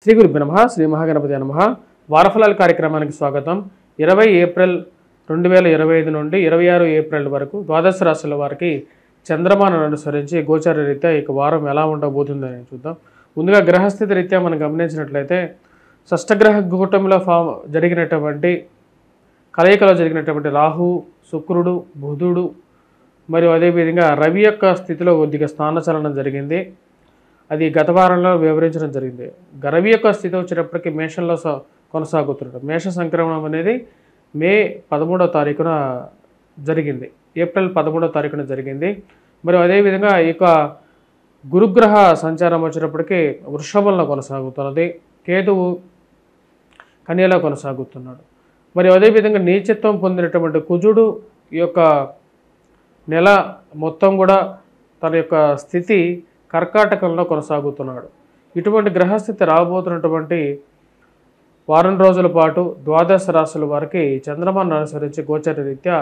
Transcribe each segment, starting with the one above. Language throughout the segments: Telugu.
శ్రీ గురుభ్యో నమః. శ్రీ మహాగణపతి నమః. వారఫలాల కార్యక్రమానికి స్వాగతం. 20 ఏప్రిల్ 2025 నుండి 26 ఏప్రిల్ వరకు ద్వాదశ రాశుల వారికి చంద్రమానం అనుసరించి గోచార రీత్యా ఈ వారం ఎలా ఉండబోతుందని చూద్దాం. ముందుగా గ్రహస్థితి రీత్యా మనం గమనించినట్లయితే షష్టగ్రహ కూటమిలో జరిగినటువంటి కలయికలో జరిగినటువంటి రాహు, శుక్రుడు, బుధుడు మరియు అదేవిధంగా రవి యొక్క స్థితిలో కొద్దిగా స్థానచలనం జరిగింది. అది గత వారంలో వివరించడం జరిగింది. రవి యొక్క స్థితి వచ్చేటప్పటికి మేషంలో కొనసాగుతున్నాడు. మేష సంక్రమణం అనేది మే 13వ తారీఖున జరిగింది. ఏప్రిల్ 13వ తారీఖున జరిగింది. మరియు అదేవిధంగా ఈ యొక్క గురుగ్రహ సంచారం వచ్చేటప్పటికి వృషభంలో కొనసాగుతున్నది. కేతువు కన్యలో కొనసాగుతున్నాడు. మరియు అదేవిధంగా నీచత్వం పొందినటువంటి కుజుడు ఈ యొక్క నెల మొత్తం కూడా తన యొక్క స్థితి కర్కాటకంలో కొనసాగుతున్నాడు. ఇటువంటి గ్రహస్థితి రాబోతున్నటువంటి వారం రోజుల పాటు ద్వాదశ రాశుల వారికి చంద్రమానం అనుసరించి గోచర రీత్యా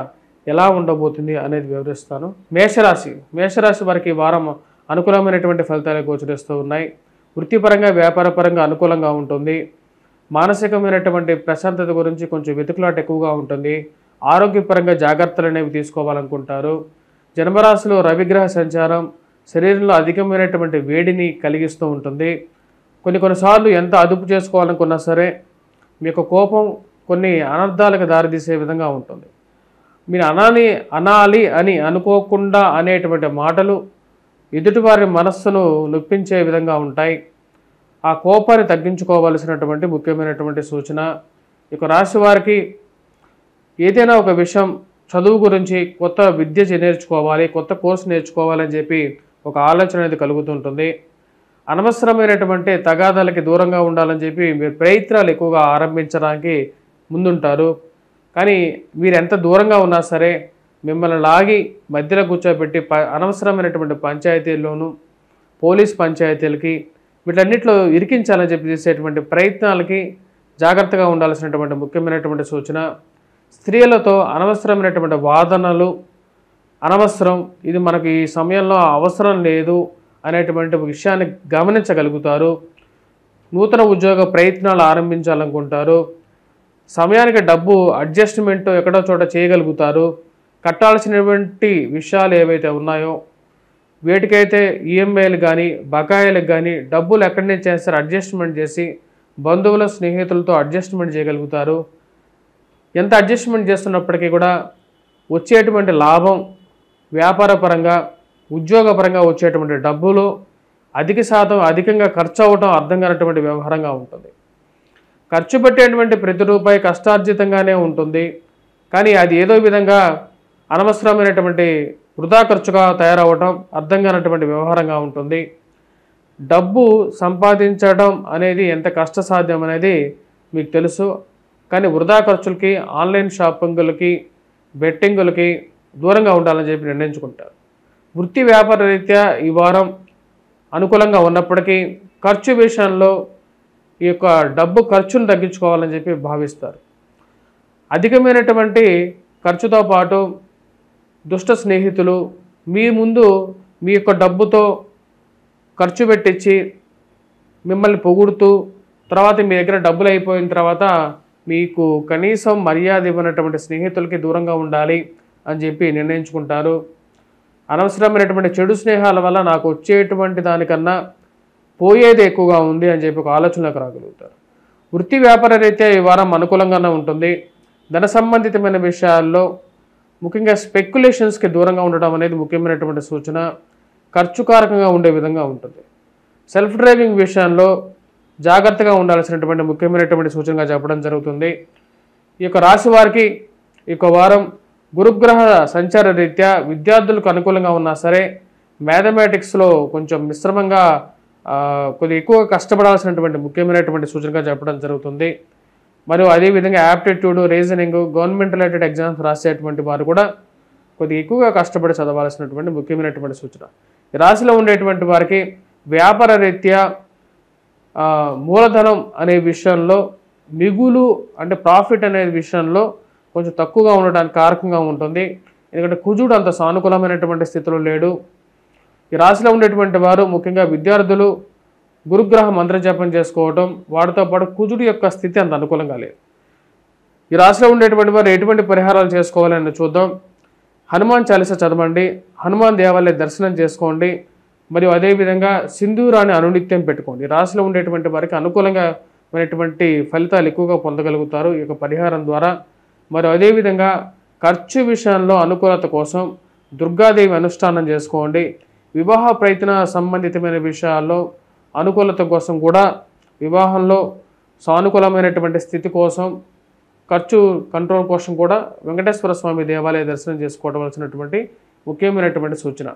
ఎలా ఉండబోతుంది అనేది వివరిస్తాను. మేషరాశి వారికి ఈ వారం అనుకూలమైనటువంటి ఫలితాలు గోచరిస్తూ ఉన్నాయి. వృత్తిపరంగా వ్యాపారపరంగా అనుకూలంగా ఉంటుంది. మానసికమైనటువంటి ప్రశాంతత గురించి కొంచెం వెతుకులాట ఎక్కువగా ఉంటుంది. ఆరోగ్యపరంగా జాగ్రత్తలు అనేవి తీసుకోవాలనుకుంటారు. జన్మరాశిలో రవిగ్రహ సంచారం శరీరంలో అధికమైనటువంటి వేడిని కలిగిస్తూ ఉంటుంది. కొన్నిసార్లు ఎంత అదుపు చేసుకోవాలనుకున్నా సరే మీకు కోపం కొన్ని అనర్థాలకు దారితీసే విధంగా ఉంటుంది. మీరు అనాలి అని అనుకోకుండా అనేటువంటి మాటలు ఎదుటివారి మనస్సును నొప్పించే విధంగా ఉంటాయి. ఆ కోపాన్ని తగ్గించుకోవాల్సినటువంటి ముఖ్యమైనటువంటి సూచన. ఇక రాశి వారికి ఏదైనా ఒక విషయం చదువు గురించి కొత్త విద్య నేర్చుకోవాలి, కొత్త కోర్సు నేర్చుకోవాలని చెప్పి ఒక ఆలోచన అనేది కలుగుతుంటుంది. అనవసరమైనటువంటి తగాదాలకి దూరంగా ఉండాలని చెప్పి మీరు ప్రయత్నాలు ఎక్కువగా ఆరంభించడానికి ముందుంటారు. కానీ మీరు ఎంత దూరంగా ఉన్నా సరే మిమ్మల్ని లాగి మధ్యలో కూర్చోబెట్టి అనవసరమైనటువంటి పంచాయతీల్లోనూ పోలీస్ పంచాయతీలకి వీటన్నిటిలో ఇరికించాలని చెప్పి చేసేటువంటి ప్రయత్నాలకి జాగ్రత్తగా ఉండాల్సినటువంటి ముఖ్యమైనటువంటి సూచన. స్త్రీలతో అనవసరమైనటువంటి వాదనలు అనవసరం, ఇది మనకి ఈ సమయంలో అవసరం లేదు అనేటువంటి విషయాన్ని గమనించగలుగుతారు. నూతన ఉద్యోగ ప్రయత్నాలు ఆరంభించాలనుకుంటారు. సమయానికి డబ్బు అడ్జస్ట్మెంట్ ఎక్కడో చోట చేయగలుగుతారు. కట్టాల్సినటువంటి విషయాలు ఏవైతే ఉన్నాయో వేటికైతే ఈఎంఐలు కానీ బకాయిలకు కానీ డబ్బులు ఎక్కడి నుంచి చేస్తారు అడ్జస్ట్మెంట్ చేసి బంధువుల స్నేహితులతో అడ్జస్ట్మెంట్ చేయగలుగుతారు. ఎంత అడ్జస్ట్మెంట్ చేస్తున్నప్పటికీ కూడా వచ్చేటువంటి లాభం వ్యాపారపరంగా ఉద్యోగపరంగా వచ్చేటువంటి డబ్బులు అధికంగా ఖర్చు అవ్వటం అర్థం కానటువంటి వ్యవహారంగా ఉంటుంది. ఖర్చు పెట్టేటువంటి ప్రతి రూపాయి కష్టార్జితంగానే ఉంటుంది. కానీ అది ఏదో విధంగా అనవసరమైనటువంటి వృధా ఖర్చుగా తయారవటం అర్థం కానటువంటి వ్యవహారంగా ఉంటుంది. డబ్బు సంపాదించడం అనేది ఎంత కష్టసాధ్యం అనేది మీకు తెలుసు. కానీ వృధా ఖర్చులకి, ఆన్లైన్ షాపింగులకి, బెట్టింగులకి దూరంగా ఉండాలని చెప్పి నిర్ణయించుకుంటారు. వృత్తి వ్యాపార రీత్యా ఈ వారం అనుకూలంగా ఉన్నప్పటికీ ఖర్చు విషయంలో ఈ యొక్క డబ్బు ఖర్చును తగ్గించుకోవాలని చెప్పి భావిస్తారు. అధికమైనటువంటి ఖర్చుతో పాటు దుష్ట స్నేహితులు మీ ముందు మీ యొక్క డబ్బుతో ఖర్చు పెట్టించి మిమ్మల్ని పొగుడుతూ తర్వాత మీ దగ్గర డబ్బులు అయిపోయిన తర్వాత మీకు కనీసం మర్యాద ఇవ్వనటువంటి స్నేహితులకి దూరంగా ఉండాలి అని చెప్పి నిర్ణయించుకుంటారు. అనవసరమైనటువంటి చెడు స్నేహాల వల్ల నాకు వచ్చేటువంటి దానికన్నా పోయేది ఎక్కువగా ఉంది అని చెప్పి ఒక ఆలోచనలోకి రాగలుగుతారు. వృత్తి వ్యాపార రీత్యా ఈ వారం అనుకూలంగానే ఉంటుంది. ధన సంబంధితమైన విషయాల్లో ముఖ్యంగా స్పెక్యులేషన్స్కి దూరంగా ఉండడం అనేది ముఖ్యమైనటువంటి సూచన. ఖర్చుకారకంగా ఉండే విధంగా ఉంటుంది. సెల్ఫ్ డ్రైవింగ్ విషయంలో జాగ్రత్తగా ఉండాల్సినటువంటి ముఖ్యమైనటువంటి సూచనగా చెప్పడం జరుగుతుంది. ఈ యొక్క రాశి వారికి ఈ యొక్క వారం గురుగ్రహ సంచార రీత్యా విద్యార్థులకు అనుకూలంగా ఉన్నా సరే మ్యాథమెటిక్స్లో కొంచెం మిశ్రమంగా కొద్దిగా ఎక్కువగా కష్టపడాల్సినటువంటి ముఖ్యమైనటువంటి సూచనగా చెప్పడం జరుగుతుంది. మరియు అదేవిధంగా aptitude, reasoning, government related exams రాసేటువంటి వారు కూడా కొద్దిగా ఎక్కువగా కష్టపడి చదవాల్సినటువంటి ముఖ్యమైనటువంటి సూచన. ఈ రాశిలో ఉండేటువంటి వారికి వ్యాపార రీత్యా మూలధనం అనే విషయంలో మిగులు అంటే ప్రాఫిట్ అనే విషయంలో కొంచెం తక్కువగా ఉండడానికి కారకంగా ఉంటుంది. ఎందుకంటే కుజుడు అంత సానుకూలమైనటువంటి స్థితిలో లేడు. ఈ రాశిలో ఉండేటువంటి వారు ముఖ్యంగా విద్యార్థులు గురుగ్రహ మంత్రజపం చేసుకోవటం, వాటితో పాటు కుజుడి యొక్క స్థితి అంత అనుకూలంగా లేదు. ఈ రాశిలో ఉండేటువంటి వారు ఎటువంటి పరిహారాలు చేసుకోవాలని చూద్దాం. హనుమాన్ చాలీసా చదవండి, హనుమాన్ దేవాలయ దర్శనం చేసుకోండి, మరియు అదేవిధంగా సింధూరాన్ని అనునిత్యం పెట్టుకోండి. రాశిలో ఉండేటువంటి వారికి అనుకూలంగా ఫలితాలు ఎక్కువగా పొందగలుగుతారు ఈ యొక్క పరిహారం ద్వారా. మరియు అదేవిధంగా ఖర్చు విషయంలో అనుకూలత కోసం దుర్గాదేవి అనుష్ఠానం చేసుకోండి. వివాహ ప్రయత్న సంబంధితమైన విషయాల్లో అనుకూలత కోసం కూడా, వివాహంలో సానుకూలమైనటువంటి స్థితి కోసం, ఖర్చు కంట్రోల్ కోసం కూడా వెంకటేశ్వర స్వామి దేవాలయ దర్శనం చేసుకోవడం వలసినటువంటి ముఖ్యమైనటువంటి సూచన.